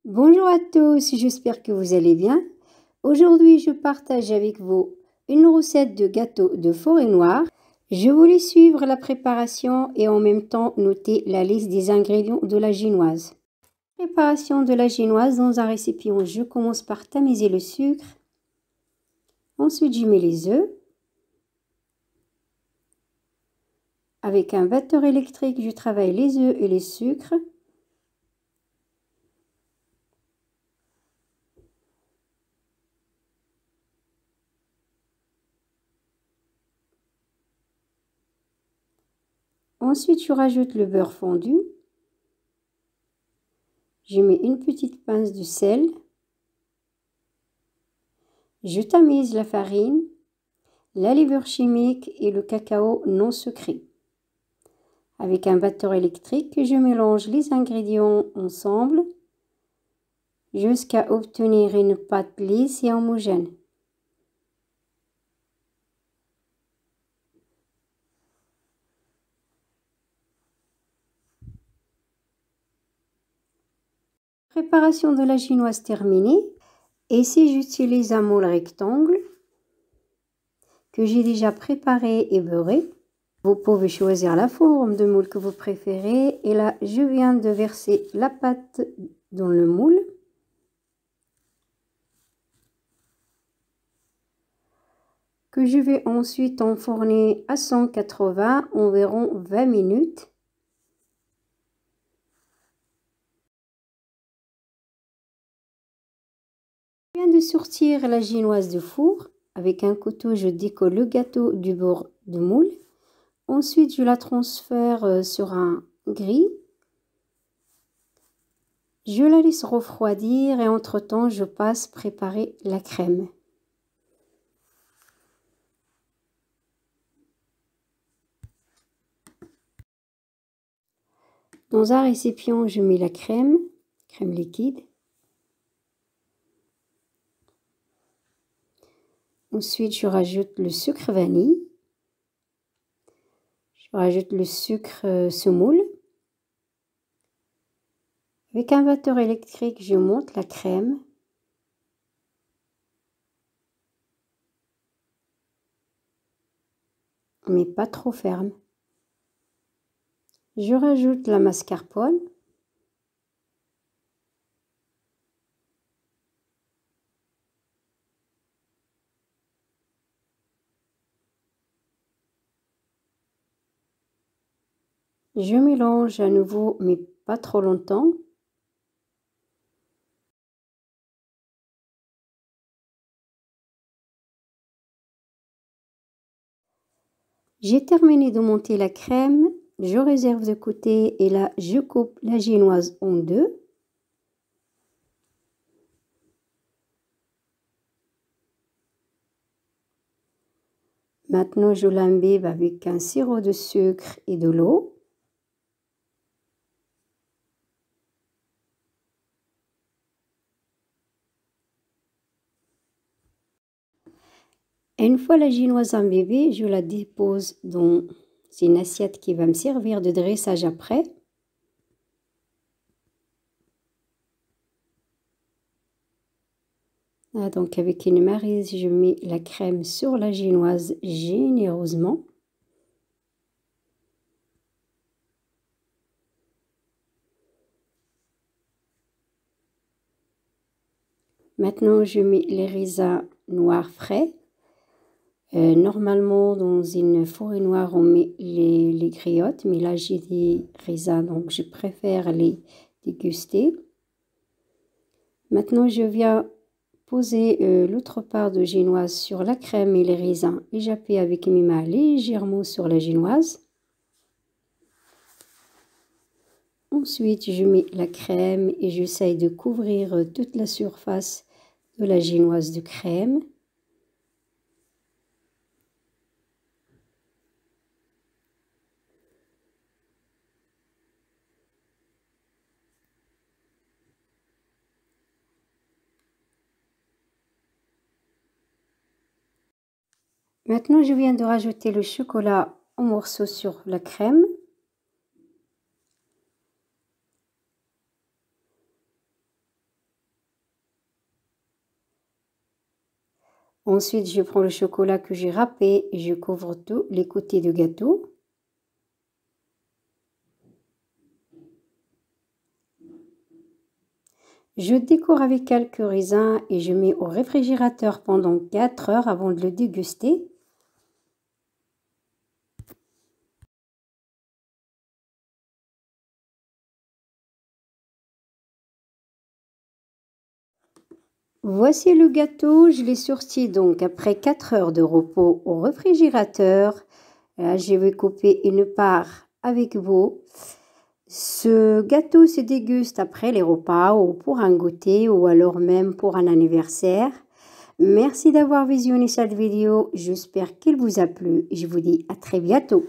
Bonjour à tous, j'espère que vous allez bien. Aujourd'hui, je partage avec vous une recette de gâteau de forêt noire. Je voulais suivre la préparation et en même temps noter la liste des ingrédients de la génoise. Préparation de la génoise dans un récipient. Je commence par tamiser le sucre. Ensuite, je mets les œufs. Avec un batteur électrique, je travaille les œufs et les sucres. Ensuite, je rajoute le beurre fondu. Je mets une petite pince de sel. Je tamise la farine, la levure chimique et le cacao non sucré. Avec un batteur électrique, je mélange les ingrédients ensemble jusqu'à obtenir une pâte lisse et homogène. Préparation de la génoise terminée. Ici, j'utilise un moule rectangle que j'ai déjà préparé et beurré. Vous pouvez choisir la forme de moule que vous préférez. Et là, je viens de verser la pâte dans le moule. Que je vais ensuite enfourner à 180 environ 20 minutes. Je viens de sortir la génoise du four. Avec un couteau, je décolle le gâteau du bord de moule. Ensuite, je la transfère sur un gril. Je la laisse refroidir et entre-temps, je passe préparer la crème. Dans un récipient, je mets la crème liquide. Ensuite, je rajoute le sucre vanille. Je rajoute le sucre semoule. Avec un batteur électrique, je monte la crème. Mais pas trop ferme. Je rajoute la mascarpone. Je mélange à nouveau, mais pas trop longtemps. J'ai terminé de monter la crème. Je réserve de côté et là, je coupe la génoise en deux. Maintenant, je l'imbibe avec un sirop de sucre et de l'eau. Une fois la génoise imbibée, je la dépose dans une assiette qui va me servir de dressage après. Ah, donc avec une maryse, je mets la crème sur la génoise généreusement. Maintenant, je mets les raisins noirs frais. Normalement, dans une forêt noire, on met les griottes, mais là, j'ai des raisins, donc je préfère les déguster. Maintenant, je viens poser l'autre part de génoise sur la crème et les raisins et j'appuie avec mes mains légèrement sur la génoise. Ensuite, je mets la crème et j'essaye de couvrir toute la surface de la génoise de crème. Maintenant, je viens de rajouter le chocolat en morceaux sur la crème. Ensuite, je prends le chocolat que j'ai râpé et je couvre tous les côtés du gâteau. Je décore avec quelques raisins et je mets au réfrigérateur pendant 4 heures avant de le déguster. Voici le gâteau, je l'ai sorti donc après 4 heures de repos au réfrigérateur. Là, je vais couper une part avec vous. Ce gâteau se déguste après les repas ou pour un goûter ou alors même pour un anniversaire. Merci d'avoir visionné cette vidéo. J'espère qu'elle vous a plu. Je vous dis à très bientôt.